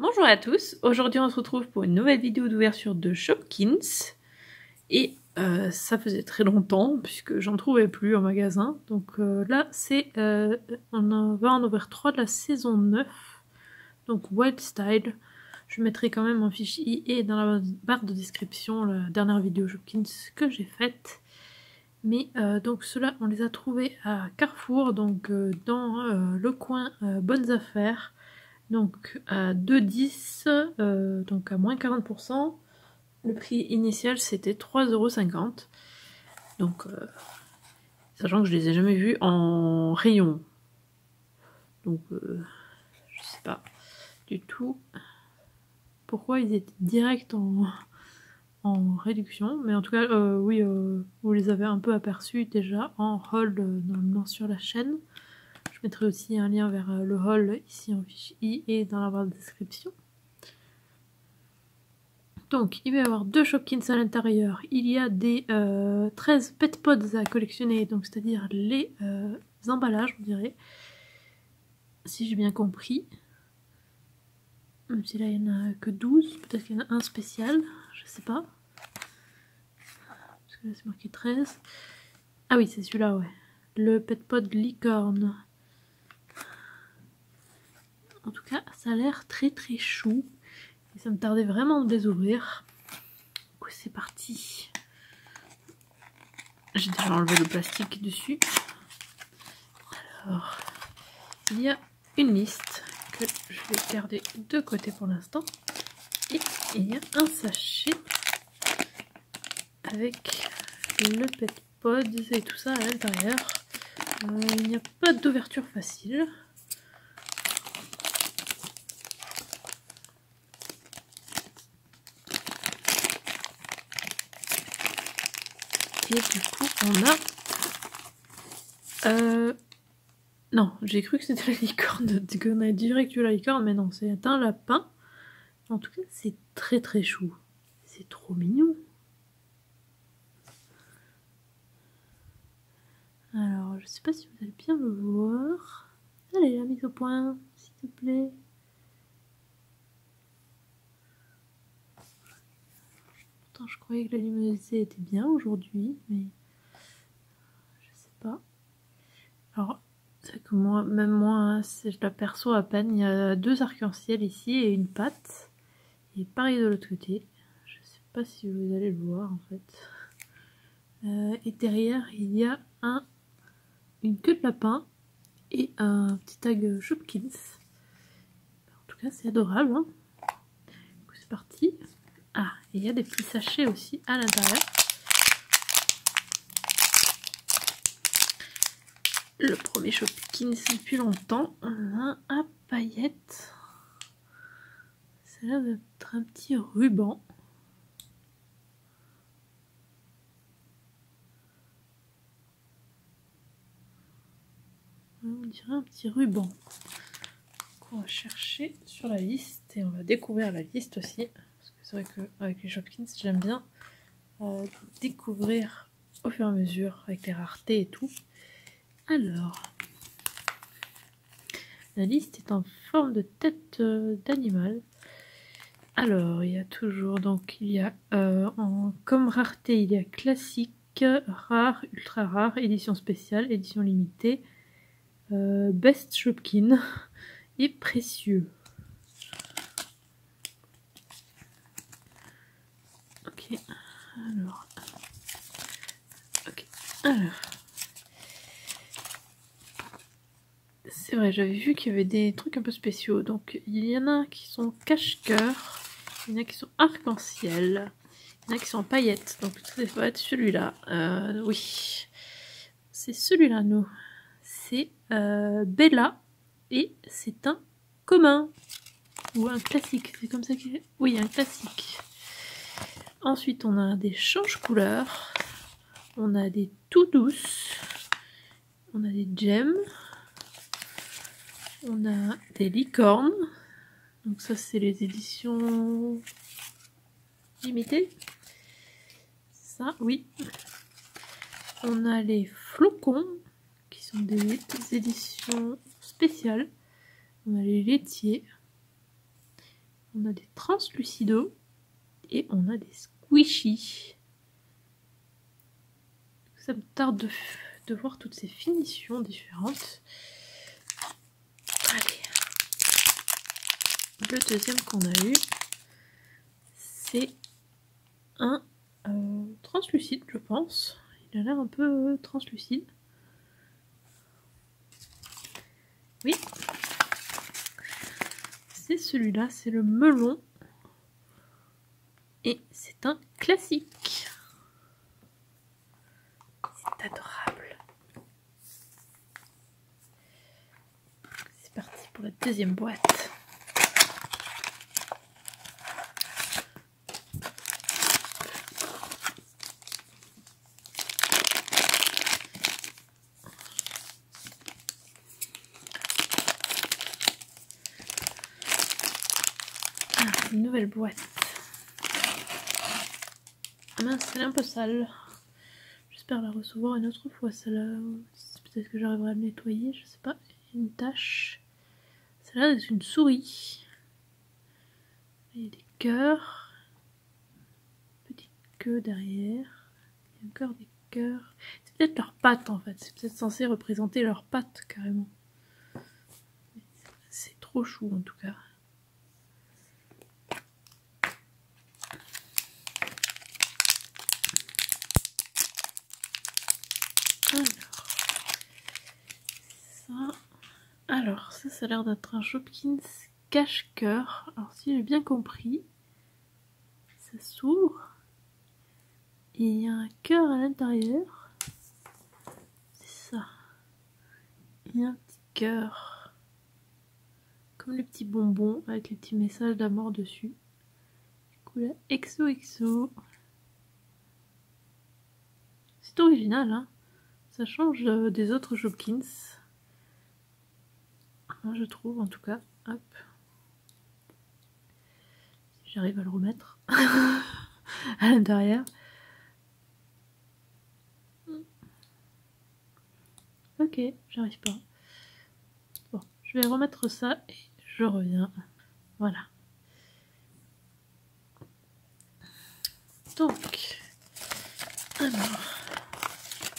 Bonjour à tous, aujourd'hui on se retrouve pour une nouvelle vidéo d'ouverture de Shopkins et ça faisait très longtemps puisque j'en trouvais plus en magasin, donc là c'est on va en ouvrir 3 de la saison 9, donc Wild Style. Je mettrai quand même en fiche i et dans la barre de description la dernière vidéo Shopkins que j'ai faite. Mais donc ceux-là on les a trouvés à Carrefour, donc dans le coin Bonnes Affaires. Donc à 2,10, donc à moins 40%. Le prix initial c'était 3,50 €. Donc sachant que je les ai jamais vus en rayon. Donc je sais pas du tout pourquoi ils étaient direct en réduction. Mais en tout cas oui, vous les avez un peu aperçus déjà en haul normalement sur la chaîne. Je mettrai aussi un lien vers le haul ici en fiche i et dans la barre de description. Donc il va y avoir 2 Shopkins à l'intérieur. Il y a des 13 pet pods à collectionner, donc c'est-à-dire les emballages, on dirait. Si j'ai bien compris. Même si là il n'y en a que 12, peut-être qu'il y en a un spécial, je sais pas. Parce que là c'est marqué 13. Ah oui, c'est celui-là, ouais. Le pet pod licorne. En tout cas, ça a l'air très très chou. Et ça me tardait vraiment de les ouvrir. Donc c'est parti. J'ai déjà enlevé le plastique dessus. Alors, il y a une liste que je vais garder de côté pour l'instant. Et il y a un sachet avec le pet pod et tout ça à l'intérieur. Il n'y a pas d'ouverture facile. Et du coup, on a... non, j'ai cru que c'était la licorne, qu'on a direct eu la licorne, mais non, c'est un lapin. En tout cas, c'est très très chou. C'est trop mignon. Alors, je sais pas si vous allez bien me voir. Allez, la mise au point, s'il te plaît. Pourtant, je croyais que la luminosité était bien aujourd'hui, mais je sais pas. Alors, c'est que moi, même moi, hein, je l'aperçois à peine. Il y a 2 arcs-en-ciel ici et une patte. Et pareil de l'autre côté. Je sais pas si vous allez le voir en fait. Et derrière, il y a une queue de lapin et un petit tag Shopkins. En tout cas, c'est adorable. Hein. C'est parti. Ah, et il y a des petits sachets aussi à l'intérieur. Le premier Shopkins depuis longtemps. On a un paillette. Ça a l'air d'être un petit ruban. On dirait un petit ruban qu'on va chercher sur la liste et on va découvrir la liste aussi. Parce que c'est vrai qu'avec les Shopkins, j'aime bien découvrir au fur et à mesure avec les raretés et tout. Alors, la liste est en forme de tête d'animal. Alors, il y a toujours, donc il y a comme rareté, il y a classique, rare, ultra rare, édition spéciale, édition limitée, best Shopkin et précieux. Ok, alors, c'est vrai, j'avais vu qu'il y avait des trucs un peu spéciaux. Donc, il y en a qui sont cache-cœur, il y en a qui sont arc-en-ciel, il y en a qui sont en paillettes. Donc, ça va être celui-là. Oui, c'est celui-là, nous. C'est Bella et c'est un commun ou un classique. C'est comme ça qu'il est. Oui, un classique. Ensuite, on a des change-couleurs, on a des tout douces, on a des gems. On a des licornes, donc ça c'est les éditions limitées, ça oui. On a les flocons, qui sont des éditions spéciales. On a les laitiers, on a des translucidos et on a des squishy. Ça me tarde de voir toutes ces finitions différentes. Allez. Le deuxième qu'on a eu, c'est un translucide, je pense. Il a l'air un peu translucide. Oui. C'est celui-là, c'est le melon. Et c'est un classique. C'est adorable. C'est parti pour la deuxième boîte. Une nouvelle boîte. Ah mince, elle est un peu sale. J'espère la recevoir une autre fois. Celle-là, peut-être que j'arriverai à le nettoyer. Je sais pas. Il y a une tache. Celle-là, c'est une souris. Il y a des cœurs. Petite queue derrière. Il y a encore des cœurs. C'est peut-être leurs pattes en fait. C'est peut-être censé représenter leurs pattes carrément. C'est trop chou en tout cas. Alors, ça a l'air d'être un Shopkins cache-cœur. Alors, si j'ai bien compris, ça s'ouvre et il y a un cœur à l'intérieur. C'est ça. Il y a un petit cœur, comme les petits bonbons avec les petits messages d'amour dessus. Couleur XOXO. C'est original, hein. Ça change des autres Shopkins. Moi, je trouve, en tout cas. Hop. Si j'arrive à le remettre à l'intérieur. Ok, j'arrive pas. Bon, je vais remettre ça et je reviens. Voilà. Donc, alors,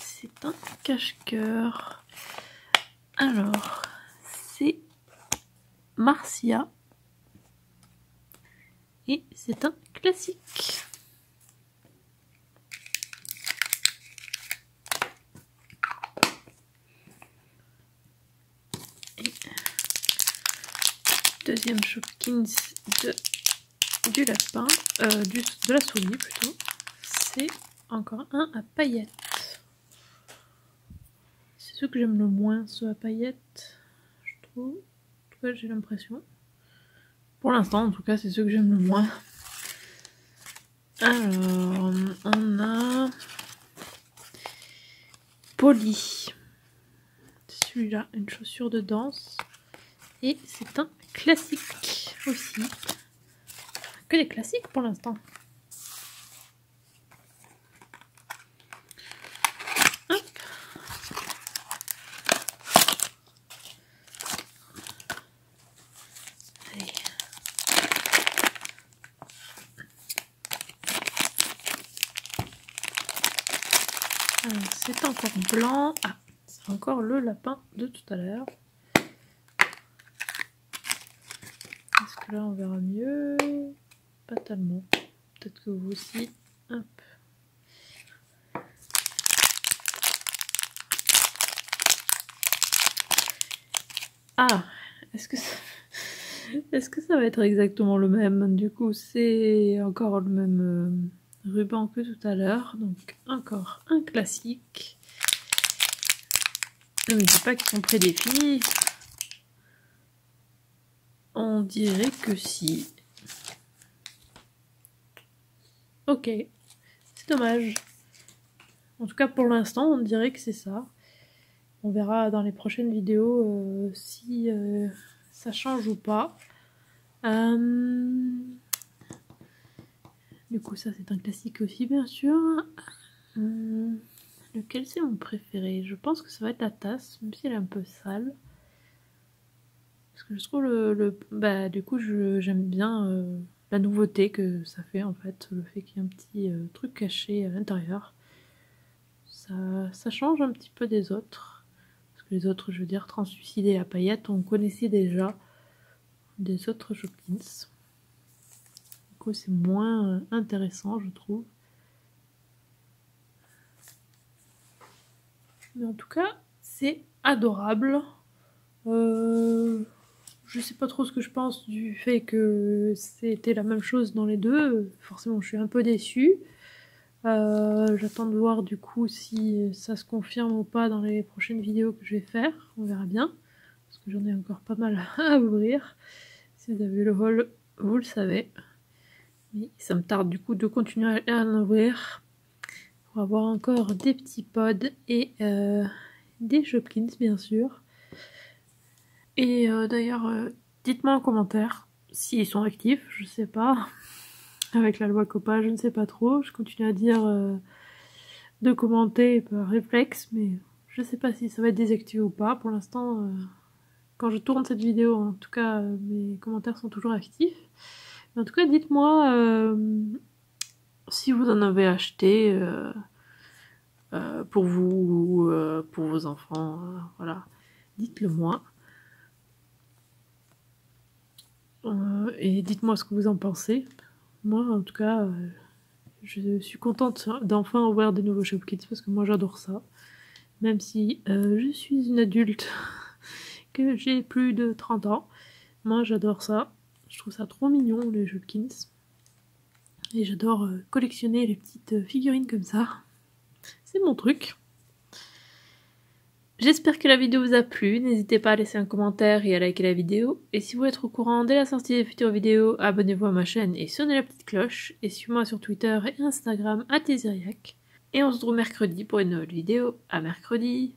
c'est un cache-cœur. Alors, c'est Marcia. Et c'est un classique. Et deuxième Shopkins du lapin, de la souris plutôt. C'est encore un à paillettes. C'est ceux que j'aime le moins, ceux à paillettes, je trouve. En tout cas, j'ai l'impression. Pour l'instant, en tout cas, c'est ceux que j'aime le moins. Alors, on a Polly. Celui-là, une chaussure de danse. Et c'est un classique aussi. Que des classiques pour l'instant. Hop. Allez. Alors, c'est encore blanc. Ah, c'est encore le lapin de tout à l'heure. Est-ce que là on verra mieux? Pas tellement. Peut-être que vous aussi. Hop. Ah, est-ce que ça va être exactement le même? Du coup, c'est encore le même ruban que tout à l'heure. Donc, encore un classique. Ne me dis pas qu'ils sont prédéfinis. On dirait que si. Ok, c'est dommage. En tout cas, pour l'instant, on dirait que c'est ça. On verra dans les prochaines vidéos si ça change ou pas. Du coup, ça c'est un classique aussi, bien sûr. Lequel c'est mon préféré? Je pense que ça va être la tasse, même si elle est un peu sale. Parce que je trouve bah, du coup, j'aime bien la nouveauté que ça fait en fait, le fait qu'il y ait un petit truc caché à l'intérieur. Ça change un petit peu des autres. Parce que les autres, je veux dire, translucides et à paillettes, on connaissait déjà des autres Shopkins. Du coup, c'est moins intéressant, je trouve. Mais en tout cas, c'est adorable. Je sais pas trop ce que je pense du fait que c'était la même chose dans les deux. Forcément, je suis un peu déçue. J'attends de voir du coup si ça se confirme ou pas dans les prochaines vidéos que je vais faire. On verra bien. Parce que j'en ai encore pas mal à ouvrir. Si vous avez vu le haul, vous le savez. Mais ça me tarde du coup de continuer à en ouvrir. Pour avoir encore des petits pods et des Shopkins bien sûr. Et d'ailleurs, dites-moi en commentaire s'ils sont actifs, je sais pas. Avec la loi COPPA, je ne sais pas trop. Je continue à dire de commenter par réflexe, mais je sais pas si ça va être désactivé ou pas. Pour l'instant, quand je tourne cette vidéo, en tout cas, mes commentaires sont toujours actifs. Mais en tout cas, dites-moi si vous en avez acheté pour vous ou pour vos enfants. Voilà, dites-le moi. Et dites-moi ce que vous en pensez. Moi, en tout cas, je suis contente d'enfin ouvrir des nouveaux Shopkins parce que moi j'adore ça. Même si je suis une adulte, que j'ai plus de 30 ans, moi j'adore ça. Je trouve ça trop mignon les Shopkins. Et j'adore collectionner les petites figurines comme ça. C'est mon truc. J'espère que la vidéo vous a plu, n'hésitez pas à laisser un commentaire et à liker la vidéo. Et si vous voulez être au courant dès la sortie des futures vidéos, abonnez-vous à ma chaîne et sonnez la petite cloche. Et suivez-moi sur Twitter et Instagram @Teziriac. Et on se retrouve mercredi pour une nouvelle vidéo. À mercredi!